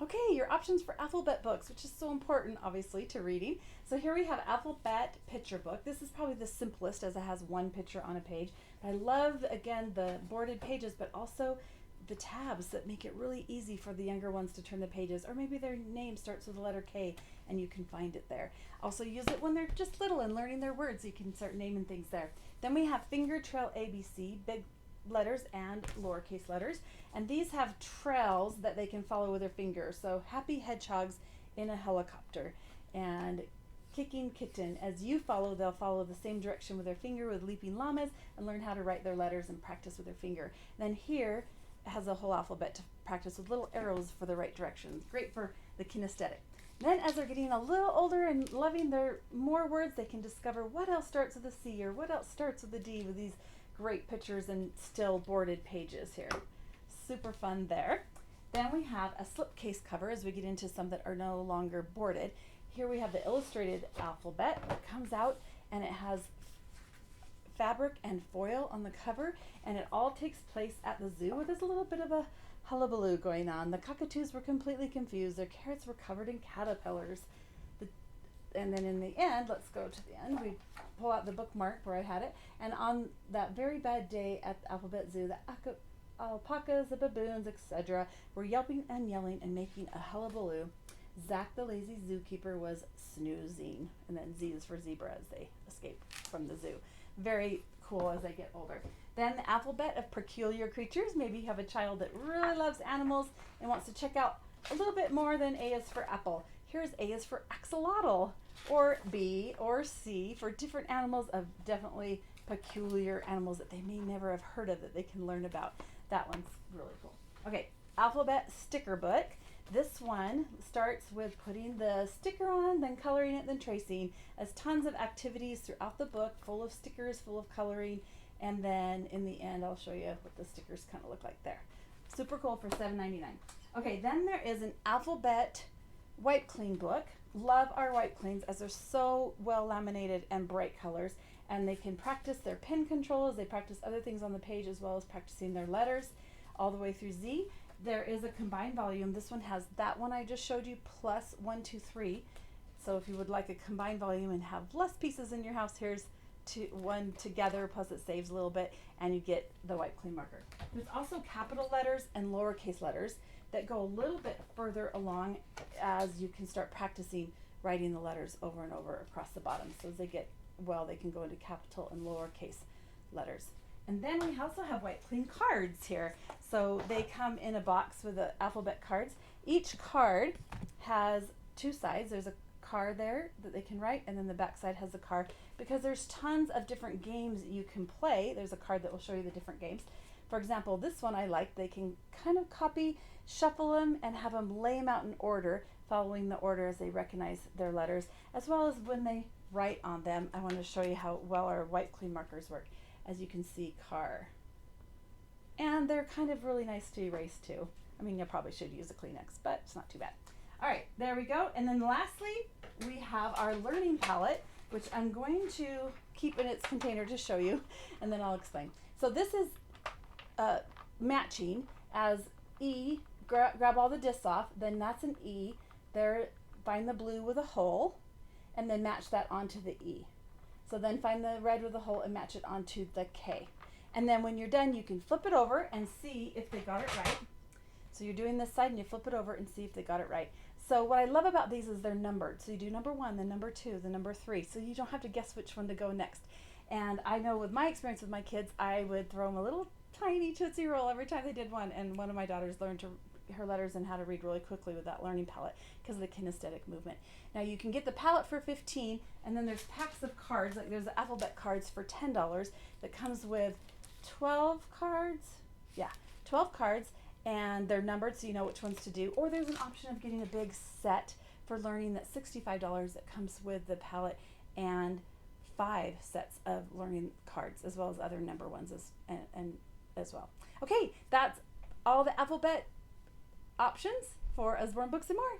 Okay, your options for alphabet books, which is so important, obviously, to reading. So here we have alphabet picture book. This is probably the simplest as it has one picture on a page. I love, again, the boarded pages, but also the tabs that make it really easy for the younger ones to turn the pages, or maybe their name starts with the letter K and you can find it there. Also use it when they're just little and learning their words. You can start naming things there. Then we have finger trail ABC, big letters and lowercase letters, and these have trails that they can follow with their fingers. So happy hedgehogs in a helicopter, and kicking kitten. As you follow, they'll follow the same direction with their finger with leaping llamas and learn how to write their letters and practice with their finger. Then here has a whole alphabet to practice with little arrows for the right directions. Great for the kinesthetic. Then as they're getting a little older and loving their more words, they can discover what else starts with a C or what else starts with a D with these great pictures and still boarded pages here. Super fun there. Then we have a slipcase cover as we get into some that are no longer boarded. Here we have the illustrated alphabet that comes out, and it has fabric and foil on the cover, and it all takes place at the zoo where there's a little bit of a hullabaloo going on. The cockatoos were completely confused. Their carrots were covered in caterpillars. And then in the end, let's go to the end, we pull out the bookmark where I had it, and on that very bad day at the Alphabet Zoo, the alpacas, the baboons, etc. were yelping and yelling and making a hullabaloo. Zach the lazy zookeeper was snoozing, and then Z is for zebra as they escape from the zoo. Very cool as they get older. Then the alphabet of peculiar creatures. Maybe you have a child that really loves animals and wants to check out a little bit more than A is for apple. Here's A is for axolotl, or B or C for different animals of definitely peculiar animals that they may never have heard of that they can learn about. That one's really cool. Okay, alphabet sticker book. This one starts with putting the sticker on, then coloring it, then tracing. Has tons of activities throughout the book, full of stickers, full of coloring, and then in the end I'll show you what the stickers kind of look like there. Super cool for $7.99. Okay, then there is an alphabet wipe clean book. Love our wipe cleans as they're so well laminated and bright colors, and they can practice their pen controls. They practice other things on the page as well as practicing their letters all the way through Z. There is a combined volume. This one has that one I just showed you plus 1, 2, 3. So if you would like a combined volume and have less pieces in your house, here's one together, plus it saves a little bit, and you get the wipe clean marker. There's also capital letters and lowercase letters that go a little bit further along as you can start practicing writing the letters over and over across the bottom. So as they get well, they can go into capital and lowercase letters. And then we also have wipe clean cards here. So they come in a box with the alphabet cards. Each card has two sides. There's a card there that they can write, and then the back side has a card because there's tons of different games you can play. There's a card that will show you the different games. For example, this one I like. They can kind of copy, shuffle them, and have them lay them out in order, following the order as they recognize their letters, as well as when they write on them. I want to show you how well our wipe clean markers work. As you can see, car. And they're kind of really nice to erase too. I mean, you probably should use a Kleenex, but it's not too bad. All right, there we go. And then lastly, we have our learning palette, which I'm going to keep in its container to show you, and then I'll explain. So this is matching as E, grab all the discs off, then that's an E. There, find the blue with a hole, and then match that onto the E. So then find the red with a hole and match it onto the K. And then when you're done, you can flip it over and see if they got it right. So you're doing this side and you flip it over and see if they got it right. So what I love about these is they're numbered. So you do number 1, then number 2, then number 3. So you don't have to guess which one to go next. And I know with my experience with my kids, I would throw them a little tiny Tootsie Roll every time they did one. And one of my daughters learned her letters and how to read really quickly with that learning palette because of the kinesthetic movement. Now you can get the palette for $15, and then there's packs of cards, like there's the alphabet cards for $10 that comes with 12 cards. Yeah, 12 cards, and they're numbered so you know which ones to do. Or there's an option of getting a big set for learning that's $65 that comes with the palette and 5 sets of learning cards as well as other number ones as well. Okay, that's all the alphabet options for Usborne Books and More.